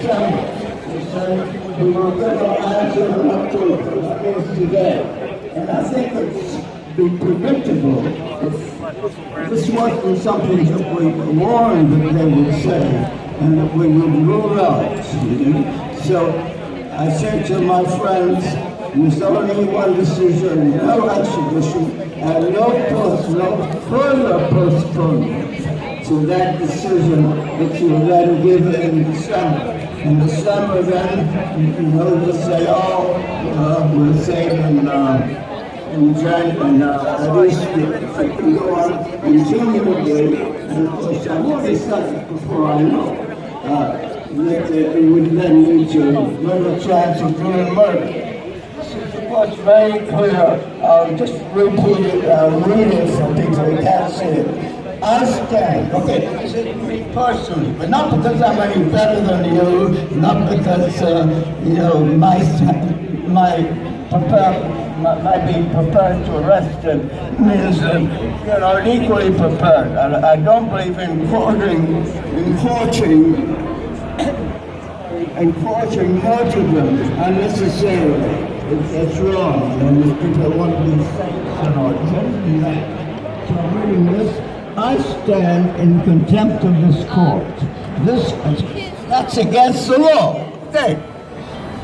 December. They said we were going to answer in October. That is today. And I think it's been predictable. If this wasn't something that we warned that they would say, and that we would rule out. So I said to my friends, there's only one decision, no extradition, and no further postponement to that decision that you then give in December. In December then, they'll say, we'll say in January, at least if I can go on continually, and of course I've already said it before I know, that it would then lead to greater chance of doing murder. Was very clear. I'll just repeat it, read it for people who can't see it. I stand, okay, this is me personally, but not because I'm any better than you, not because, my being prepared to arrest him means, equally prepared. I don't believe in enforcing martyrdom unnecessarily. It's wrong, and there's people who want to be saints and all. So I'm reading this. I stand in contempt of this court. That's against the law. Okay.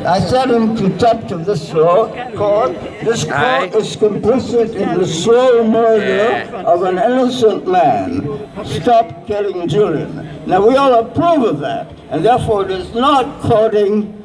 I said in contempt of this court. This court is complicit in the slow murder of an innocent man. Stop killing Julian. Now we all approve of that, and therefore it is not courting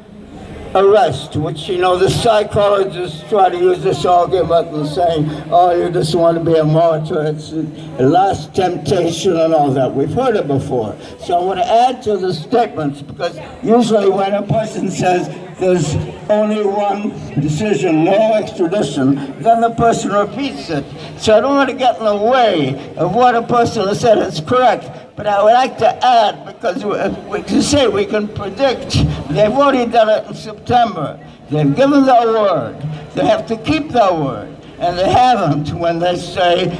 arrest, which, the psychologists try to use this argument and saying, you just want to be a martyr, it's a last temptation and all that. We've heard it before. So I want to add to the statements, because usually when a person says there's only one decision, no extradition, then the person repeats it. So I don't want to get in the way of what a person has said is correct. But I would like to add, because we can predict, they've already done it in September. They've given their word. They have to keep their word. And they haven't when they say,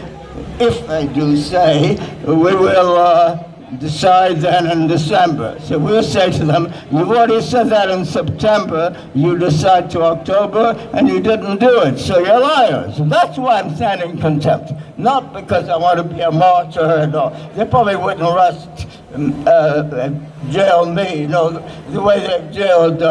if they do say, we will decide then in December. So we'll say to them, you've already said that in September, you decide to October, and you didn't do it, so you're liars. And that's why I'm standing in contempt. Not because I want to be a martyr and all. They probably wouldn't arrest, jail me, the way they jailed,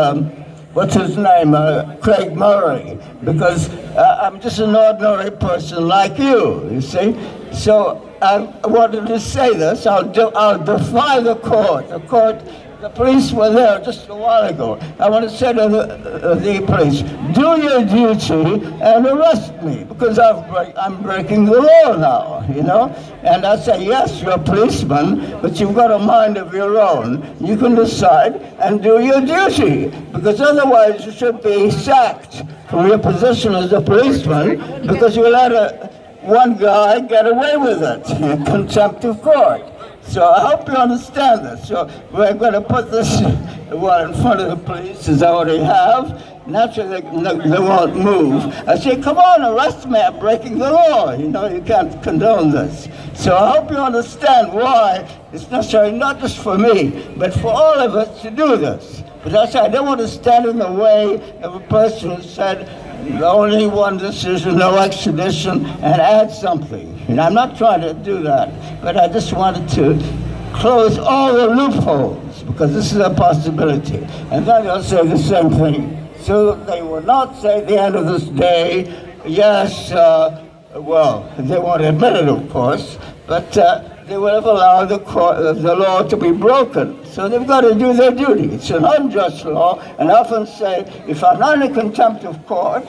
what's his name, Craig Murray, because I'm just an ordinary person like you see? So I wanted to say this. I'll defy the court. The police were there just a while ago. I want to say to the police, do your duty and arrest me, because I'm breaking the law now, And I say, yes, you're a policeman, but you've got a mind of your own. You can decide and do your duty, because otherwise you should be sacked from your position as a policeman, because you let one guy get away with it in contempt of court. So I hope you understand this. So we're going to put this in front of the police, as I already have. Naturally, they won't move. I say, come on, arrest me, I'm breaking the law. You can't condone this. So I hope you understand why it's necessary, not just for me, but for all of us to do this. But I don't want to stand in the way of a person who said, only one decision, no extradition, and add something. I'm not trying to do that, but I just wanted to close all the loopholes, because this is a possibility. And then they'll say the same thing. So they will not say at the end of this day, yes, they won't admit it, of course, but they will have allowed the law to be broken. So they've got to do their duty. It's an unjust law, and I often say, if I'm not in contempt of court,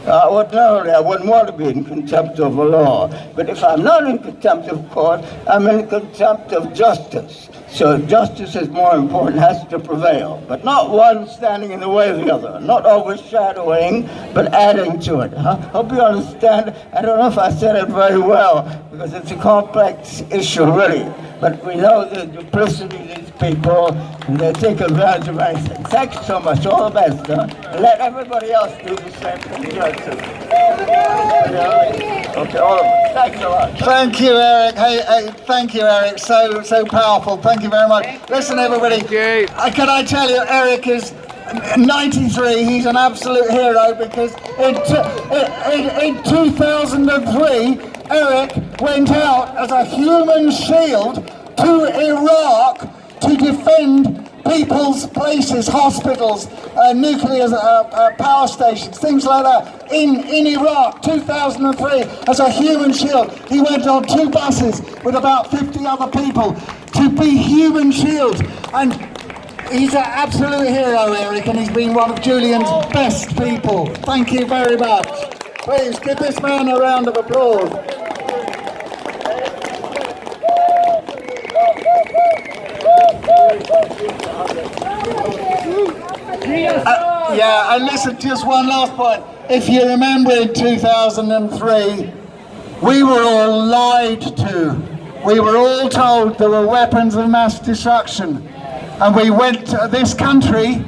ordinarily I wouldn't want to be in contempt of a law. But if I'm not in contempt of court, I'm in contempt of justice. So justice is more important, has to prevail. But not one standing in the way of the other, not overshadowing, but adding to it. Hope you understand. I don't know if I said it very well, because it's a complex issue, really. but we know the duplicity of these people, and they take advantage of anything. Thank you so much. All the best. And let everybody else do the same thing here too. Okay, all of us. Thanks a lot. Thank you, Eric. Hey, thank you, Eric. So powerful. Thank you very much. Listen, everybody. Can I tell you, Eric is 93. He's an absolute hero because in 2003, Eric went out as a human shield to Iraq to defend people's places, hospitals, nuclear power stations, things like that, in Iraq, 2003, as a human shield. He went on 2 buses with about 50 other people to be human shields. And he's an absolute hero, Eric, and he's been one of Julian's best people. Thank you very much. Please give this man a round of applause. Yeah, and listen, just one last point. If you remember in 2003, we were all lied to. We were all told there were weapons of mass destruction. And we went to this country,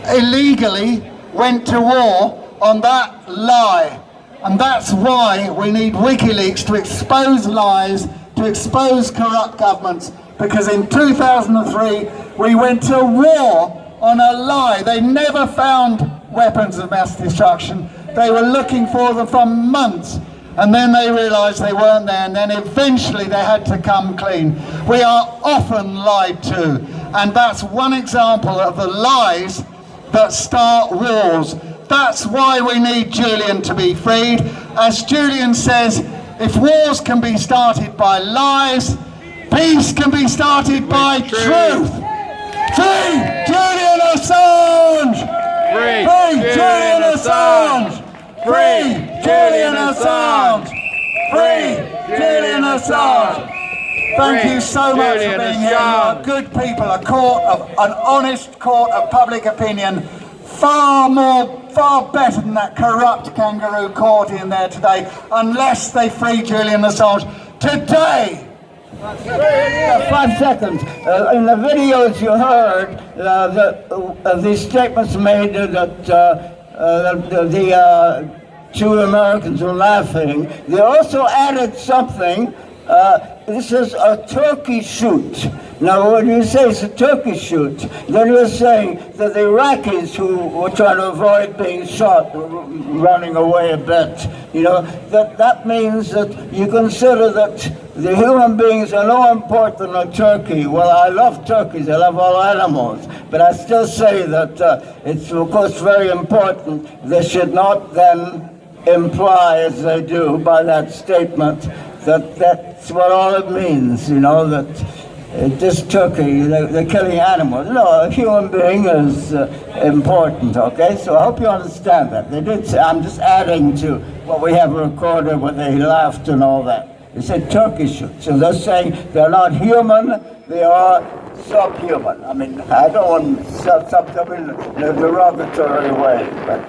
illegally, went to war on that lie. And that's why we need WikiLeaks to expose lies, to expose corrupt governments. Because in 2003, we went to war on a lie. They never found weapons of mass destruction. They were looking for them for months. And then they realized they weren't there, and then eventually they had to come clean. We are often lied to, and that's one example of the lies that start wars. That's why we need Julian to be freed. As Julian says, if wars can be started by lies, peace can be started by truth. Free Julian Assange! Free Julian Assange! Free Julian Assange! Free Julian Assange! Thank you so much for being here. You are good people, an honest court of public opinion, far better than that corrupt kangaroo court in there today, unless they free Julian Assange today. 5 seconds. In the videos you heard, the statements made that the 2 Americans were laughing. They also added something. This is a turkey shoot. Now, when you say it's a turkey shoot, then you're saying that the Iraqis who were trying to avoid being shot were running away a bit. You know, that means that you consider that the human beings are no important than a turkey. Well, I love turkeys, I love all animals, but I still say that it's, of course, very important. They should not then imply, as they do by that statement, that that's what all it means, you know, that this turkey, they're killing animals. No, a human being is important, okay? So I hope you understand that. They did say, I'm just adding to what we have recorded where they laughed and all that. They said turkey shoot. So they're saying they're not human, they are subhuman. I mean, I don't want to sub them in a derogatory way, but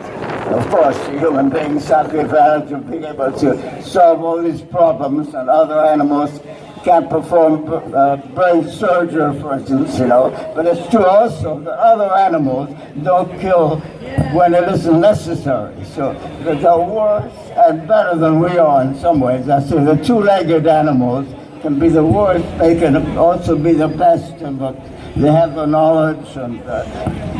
of course, human beings have the advantage of being able to solve all these problems, and other animals can't perform brain surgery, for instance, you know. But it's true also that other animals don't kill when it isn't necessary. So they're worse and better than we are in some ways. I say the 2-legged animals can be the worst, they can also be the best, but they have the knowledge and,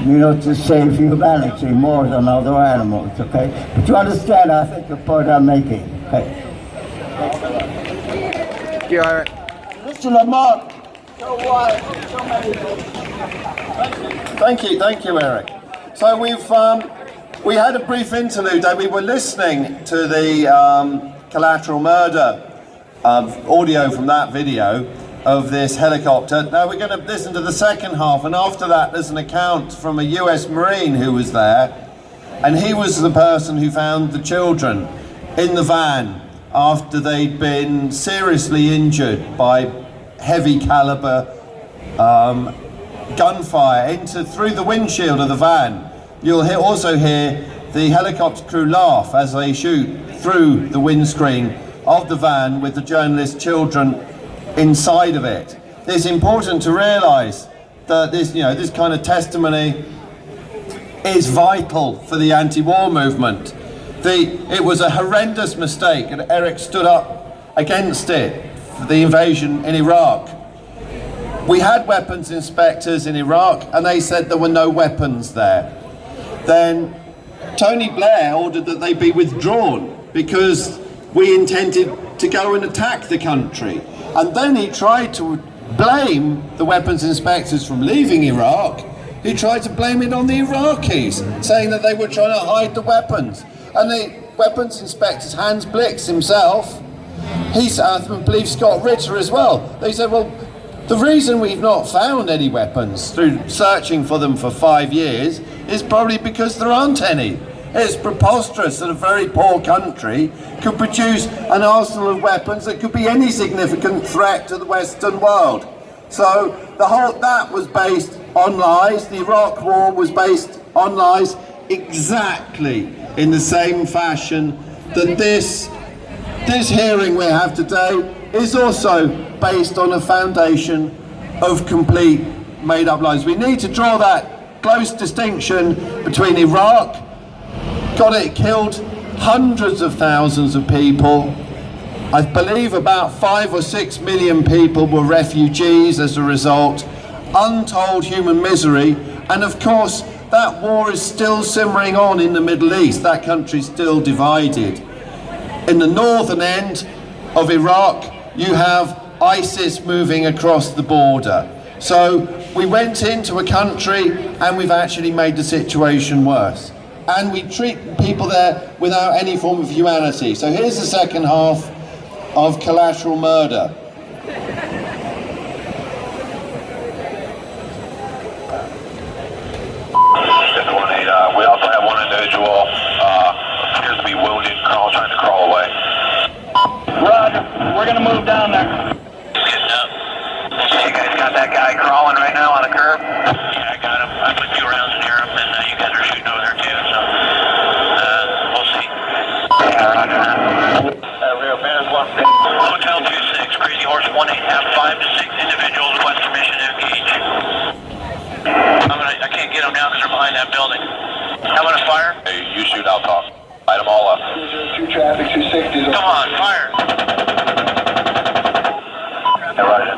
you know, to save humanity more than other animals, okay? But you understand, I think, the point I'm making, okay? Thank you, Eric. Listen, Mark, so why so many Thank you, Eric. So we had a brief interlude, and we were listening to the collateral murder audio from that video of this helicopter. Now we're going to listen to the second half, and after that there's an account from a US Marine who was there, and he was the person who found the children in the van after they'd been seriously injured by heavy caliber gunfire through the windshield of the van. You'll also hear the helicopter crew laugh as they shoot through the windscreen of the van with the journalist's children inside of it. it's important to realise that this kind of testimony is vital for the anti-war movement. It was a horrendous mistake, and Eric stood up against it for the invasion in Iraq. We had weapons inspectors in Iraq, and they said there were no weapons there. Then Tony Blair ordered that they be withdrawn because we intended to go and attack the country. And then he tried to blame the weapons inspectors from leaving Iraq. He tried to blame it on the Iraqis, saying that they were trying to hide the weapons. And the weapons inspectors, Hans Blix himself, I believe Scott Ritter as well, they said, well, the reason we've not found any weapons through searching for them for 5 years is probably because there aren't any. It's preposterous that a very poor country could produce an arsenal of weapons that could be any significant threat to the Western world. So that was based on lies. The Iraq War was based on lies, exactly in the same fashion that this hearing we have today is also based on a foundation of complete made-up lies. We need to draw that close distinction between Iraq, it killed hundreds of thousands of people. I believe about 5 or 6 million people were refugees as a result, untold human misery, and of course that war is still simmering on in the Middle East. That country's still divided. In the northern end of Iraq, you have ISIS moving across the border. So we went into a country and we've actually made the situation worse. And we treat people there without any form of humanity. So here's the second half of Collateral Murder. We also have one individual appears to be wounded, trying to crawl away. Roger, we're going to move down there. Getting up. You guys got that guy crawling right now on the curb? Yeah, I got him. I put 2 rounds near him, and you guys are shooting over there too, so we'll see. Yeah, roger that. Rear Bears 1. Hotel 26, Crazy Horse 18, have 5 to 6 individuals of Western Mission engage. I can't get them now because they're behind that building. How about a fire? Hey, you shoot, I'll talk. Light them all up. 2 traffic, 260. Come on, fire. Yeah, roger.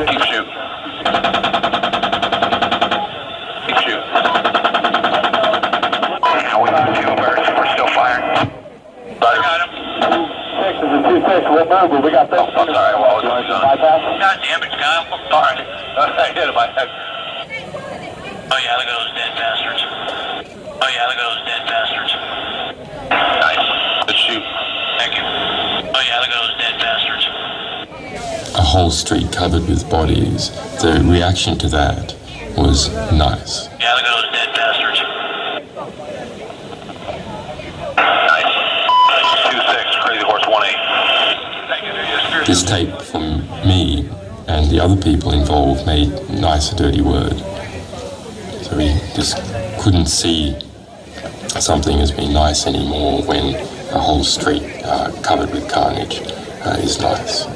Keep shooting. Keep shooting. Yeah, we got 2 birds. We're still firing. I got him. 6 is a 2-6. We'll move, but we got this. I'm sorry, what was going on? Bypass? God damn it, Kyle. All right. I hit him. Oh yeah, look at those dead bastards. Oh yeah, look at those dead bastards. Nice. Good shoot. Thank you. Oh yeah, look at those dead bastards. A whole street covered with bodies. The reaction to that was nice. Yeah, look at those dead bastards. Nice. 2-6, Crazy Horse 18. Thank you. This tape from me and the other people involved made nice a dirty word. So we just couldn't see something as being nice anymore when a whole street covered with carnage is nice.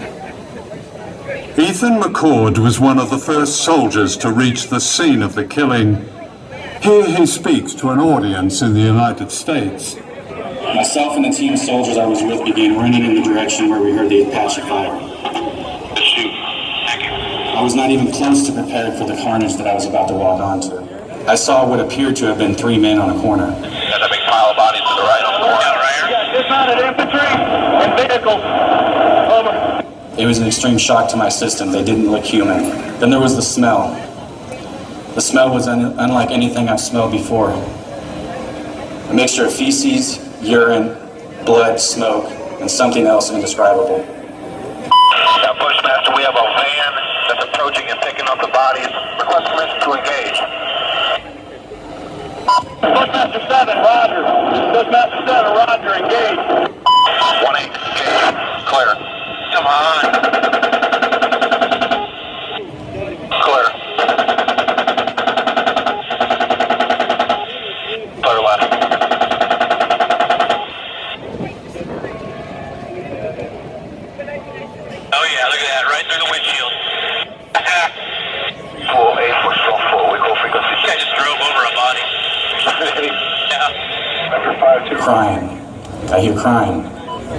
Ethan McCord was one of the first soldiers to reach the scene of the killing. Here he speaks to an audience in the United States. Myself and the team of soldiers I was with began running in the direction where we heard the Apache fire. Good shoot. Thank you. I was not even close to prepared for the carnage that I was about to walk onto. I saw what appeared to have been 3 men on a corner. Got a big pile of bodies to the right on the corner. Yeah, right here. Yeah, dismounted infantry and vehicles. Over. It was an extreme shock to my system. They didn't look human. Then there was the smell. The smell was unlike anything I've smelled before. A mixture of feces, urine, blood, smoke, and something else indescribable. Now, Bushmaster, we have a van that's approaching and picking up the bodies. Request permission to engage. Bushmaster 7, roger. Bushmaster 7, roger, engage. 1-8, engage. Clear. Come on. Clear. Clear left. Oh yeah, Crying. I hear crying.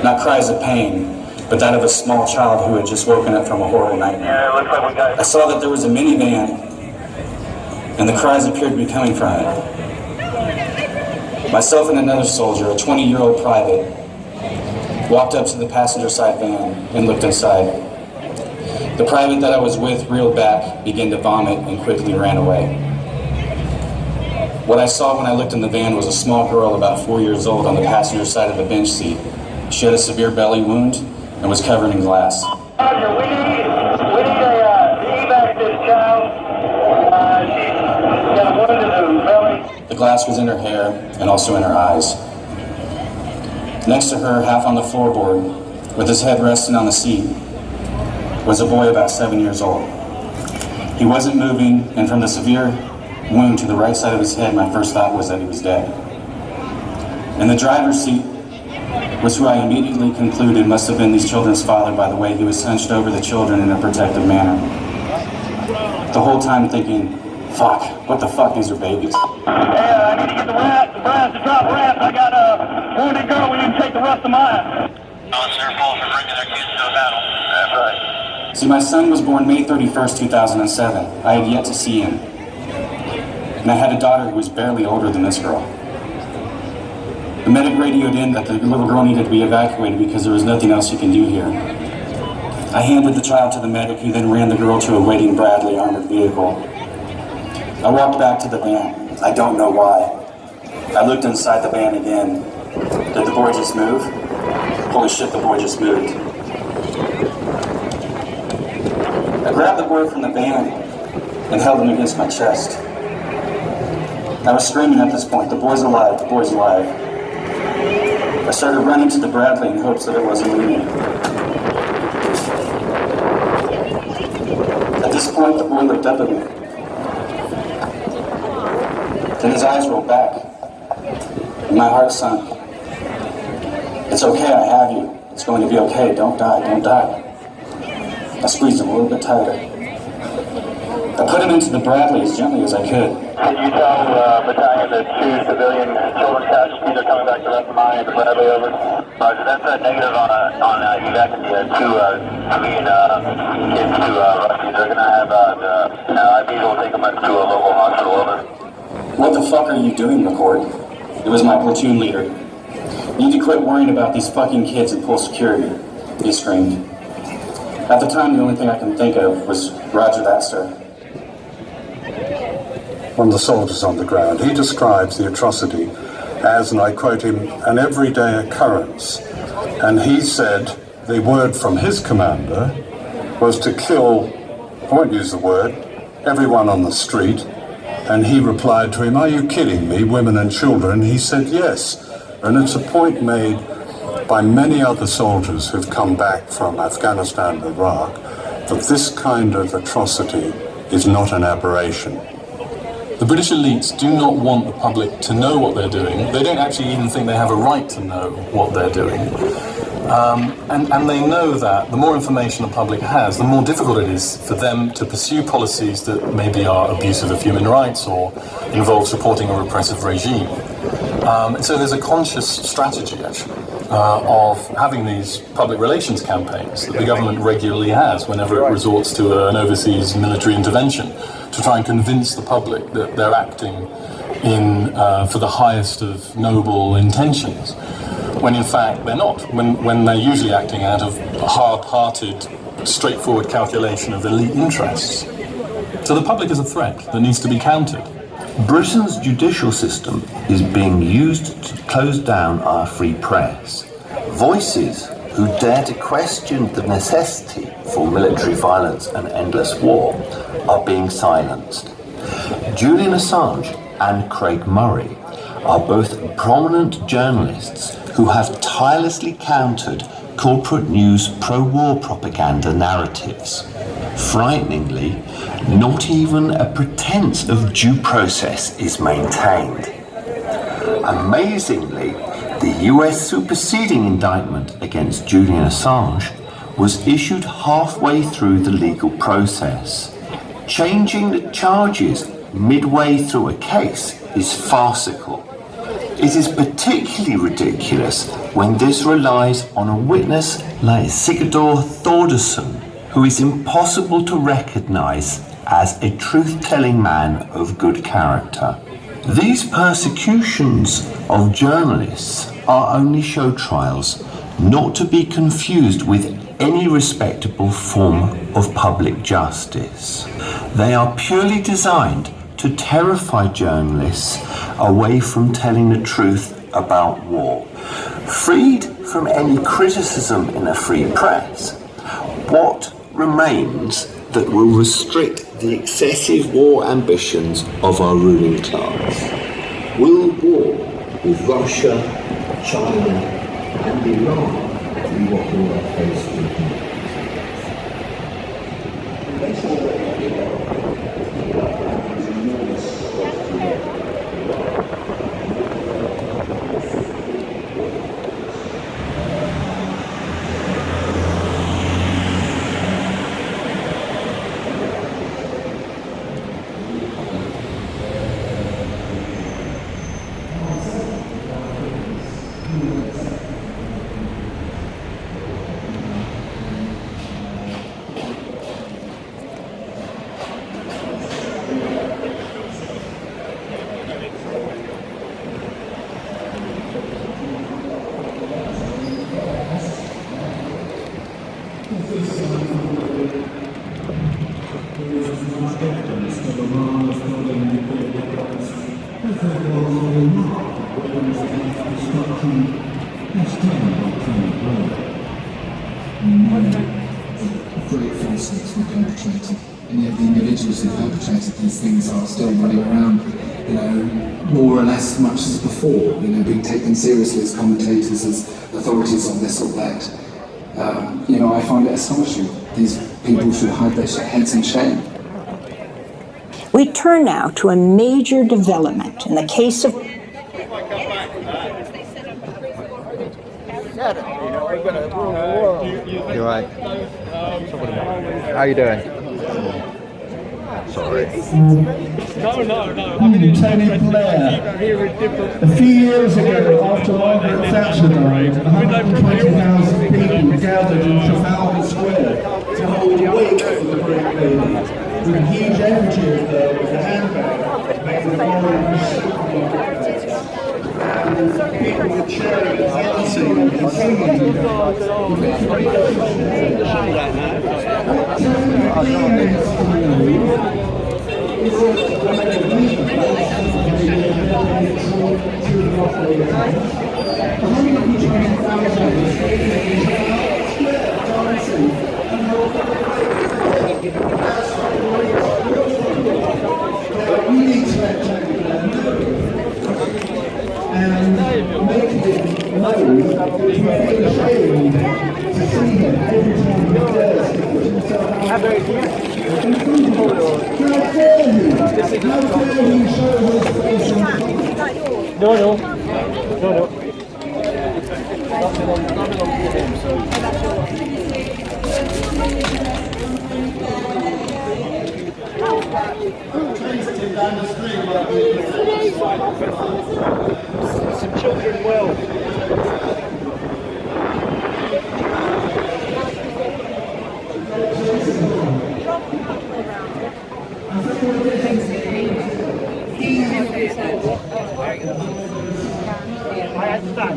Not cries of pain, but that of a small child who had just woken up from a horrible nightmare. Yeah, it looks like we got I saw that there was a minivan, and the cries appeared to be coming from it. Myself and another soldier, a 20-year-old private, walked up to the passenger side van and looked inside. The private that I was with reeled back, began to vomit, and quickly ran away. What I saw when I looked in the van was a small girl about 4 years old on the passenger side of the bench seat. She had a severe belly wound and was covered in glass. Roger, we need a evac this child. She's got a wound in the belly. The glass was in her hair and also in her eyes. Next to her, half on the floorboard, with his head resting on the seat, was a boy about 7 years old. He wasn't moving, and from the severe wound to the right side of his head, my first thought was that he was dead. In the driver's seat was who I immediately concluded must have been these children's father by the way he was hunched over the children in a protective manner. The whole time thinking, fuck, what the fuck, these are babies. Hey, I need to get the brass to drop rafts. I got a wounded girl. We need to take the rest of mine. Oh, it's their fault for bringing their kids to a battle. That's right. See, my son was born May 31st, 2007. I had yet to see him. And I had a daughter who was barely older than this girl. The medic radioed in that the little girl needed to be evacuated because there was nothing else he can do here. I handed the child to the medic, who then ran the girl to a waiting Bradley armored vehicle. I walked back to the van. I don't know why. I looked inside the van again. Did the boy just move? Holy shit, the boy just moved. I grabbed the boy from the van and held him against my chest. I was screaming at this point, the boy's alive, the boy's alive. I started running to the Bradley in hopes that it wasn't leaving. At this point, the boy looked up at me. Then his eyes rolled back, and my heart sunk. It's okay, I have you. It's going to be okay, don't die, don't die. I squeezed him a little bit tighter. I put him into the Bradley as gently as I could. Can you tell battalion that 2 civilian children casualties are coming back to rest of mine, the Bradley over? Roger, that's a negative on evac. 2 civilian kids to rescue. They're going to have IBs will take them to a local hospital, over. What the fuck are you doing, McCord? It was my platoon leader. You need to quit worrying about these fucking kids and pull security, he screamed. At the time, the only thing I can think of was, Roger that, sir. One of the soldiers on the ground, he describes the atrocity as, and I quote him, an everyday occurrence. And he said the word from his commander was to kill, I won't use the word, everyone on the street. And he replied to him, are you kidding me, women and children? He said, yes. And it's a point made by many other soldiers who've come back from Afghanistan and Iraq that this kind of atrocity is not an aberration. The British elites do not want the public to know what they're doing. They don't actually even think they have a right to know what they're doing. And they know that the more information the public has, the more difficult it is for them to pursue policies that maybe are abusive of human rights or involve supporting a repressive regime. And so there's a conscious strategy, actually, of having these public relations campaigns that the government regularly has whenever it resorts to an overseas military intervention, to try and convince the public that they're acting for the highest of noble intentions, when in fact they're not, when they're usually acting out of hard-hearted, straightforward calculation of elite interests. So the public is a threat that needs to be countered. Britain's judicial system is being used to close down our free press. Voices who dare to question the necessity for military violence and endless war are being silenced. Julian Assange and Craig Murray are both prominent journalists who have tirelessly countered corporate news pro-war propaganda narratives. Frighteningly, not even a pretense of due process is maintained. Amazingly, the US superseding indictment against Julian Assange was issued halfway through the legal process. Changing the charges midway through a case is farcical. It is particularly ridiculous when this relies on a witness like Sigurdur Thordarson, who is impossible to recognise as a truth-telling man of good character. These persecutions of journalists are only show trials, not to be confused with any respectable form of public justice. They are purely designed to terrify journalists away from telling the truth about war. Freed from any criticism in a free press, what remains that will restrict the excessive war ambitions of our ruling class? Will war with Russia, China, and Iran be what we are faced with? And yet the individuals who perpetrated these things are still running around, you know, more or less much as before, you know, being taken seriously as commentators, as authorities on this or that. You know, I find it astonishing. These people should hide their heads in shame. We turn now to a major development in the case of You're right. How are you doing? Sorry. Tony Blair. A few years ago, after Margaret Thatcher died, 120,000 people gathered in Trafalgar Square to hold a wake for the great lady, with a huge effigy of her with a handbag made of orange supermarket bags. And people were cheering and dancing and singing. And making it known that we feel ashamed to see him every time he dares to put himself out there. How dare he? How dare he show his face in public? No. Some children will. I understand.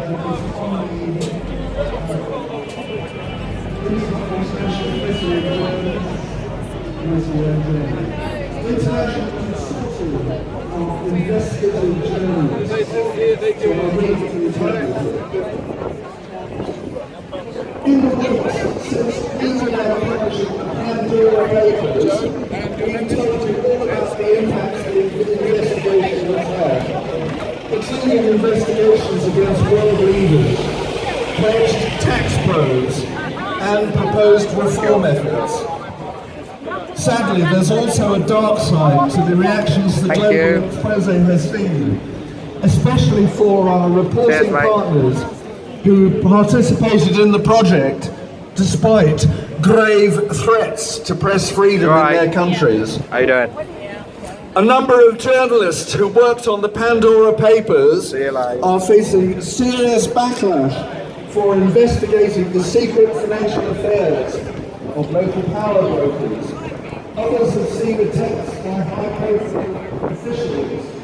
In the weeks since Internet Pandora Papers, we've told you all about the impacts the investigation has had, including investigations against world leaders, pledged tax probes, and proposed reform efforts. Sadly, there's also a dark side to the reactions the global expose has seen, especially for our reporting partners who participated in the project despite grave threats to press freedom in their countries. How you doing? A number of journalists who worked on the Pandora Papers are facing serious backlash for investigating the secret financial affairs of local power brokers. Others have seen attempts by high-profile officials